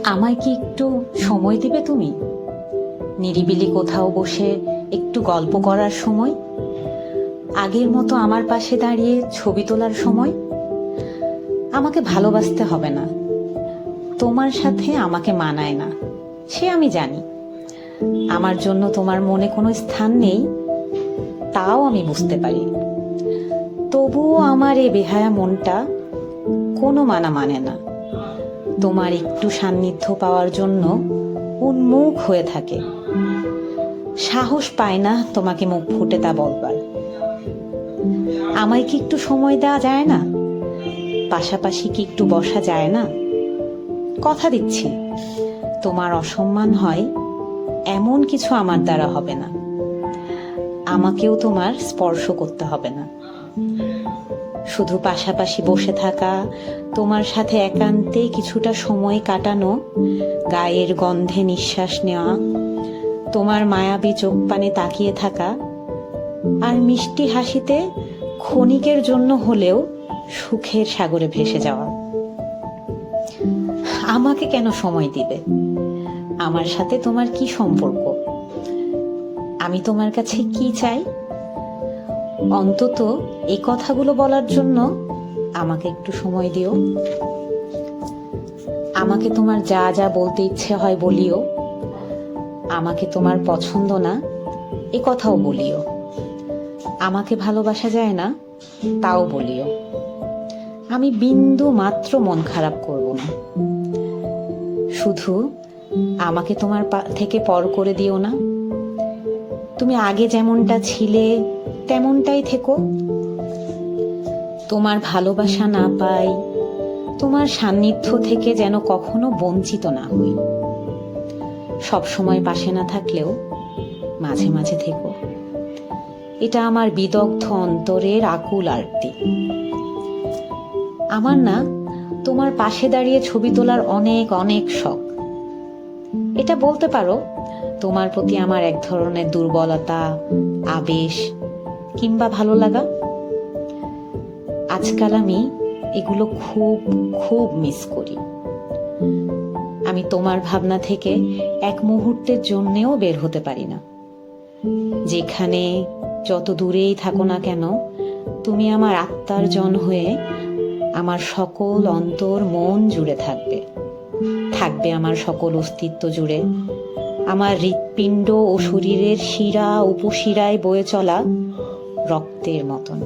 আমায় কি একটু সময় দিবে তুমি? নিরিবিলি কোথাও বসে একটু গল্প করার সময়, আগের মতো আমার পাশে দাঁড়িয়ে ছবি তোলার সময়। আমাকে ভালোবাসতে হবে না, তোমার সাথে আমাকে মানায় না, সে আমি জানি। আমার জন্য তোমার মনে কোনো স্থান নেই, তাও আমি বুঝতে পারি। তবুও আমার এ বেহায়া মনটা কোনো মানা মানে না। তোমার একটু সান্নিধ্য পাওয়ার জন্য উন্মুখ হয়ে থাকে, সাহস পায় না তোমাকে মুখ ফুটে তা বলবার। আমায় কি একটু সময় দেওয়া যায় না? পাশাপাশি কি একটু বসা যায় না? কথা দিচ্ছি, তোমার অসম্মান হয় এমন কিছু আমার দ্বারা হবে না। আমাকেও তোমার স্পর্শ করতে হবে না। শুধু পাশাপাশি বসে থাকা, তোমার সাথে একান্তে কিছুটা সময় কাটানো, গায়ের গন্ধে নিঃশ্বাস নেওয়া, তোমার মায়াবী চোখ পানে তাকিয়ে থাকা, আর মিষ্টি হাসিতে ক্ষণিকের জন্য হলেও সুখের সাগরে ভেসে যাওয়া। আমাকে কেন সময় দিবে? আমার সাথে তোমার কি সম্পর্ক? আমি তোমার কাছে কি চাই? অন্তত এই কথাগুলো বলার জন্য আমাকে একটু সময় দিও। আমাকে তোমার যা যা বলতে ইচ্ছে হয় বলিও। আমাকে তোমার পছন্দ না এ কথাও বলিও। আমাকে ভালোবাসা যায় না তাও বলিও। আমি বিন্দু মাত্র মন খারাপ করব না। শুধু আমাকে তোমার থেকে পর করে দিও না। তুমি আগে যেমনটা ছিলে তেমনটাই থেকো। তোমার ভালোবাসা না পাই, তোমার সান্নিধ্য থেকে যেন কখনো বঞ্চিত না হই। সব সময় পাশে না থাকলেও মাঝে মাঝে থেকো। এটা আমার বিদগ্ধ অন্তরের আকুল আরতি। আমার না তোমার পাশে দাঁড়িয়ে ছবি তোলার অনেক অনেক শখ। এটা বলতে পারো তোমার প্রতি আমার এক ধরনের দুর্বলতা, আবেশ কিংবা ভালো লাগা। আজকাল আমি এগুলো খুব খুব মিস করি। আমি তোমার ভাবনা থেকে এক মুহূর্তের জন্যেও বের হতে পারি না। যেখানে যত দূরেই থাকো না কেন, তুমি আমার আত্মার জন হয়ে আমার সকল অন্তর মন জুড়ে থাকবে। থাকবে আমার সকল অস্তিত্ব জুড়ে, আমার হৃৎপিণ্ড ও শরীরের শিরা উপশিরায় বয়ে চলা রক্তের মতন।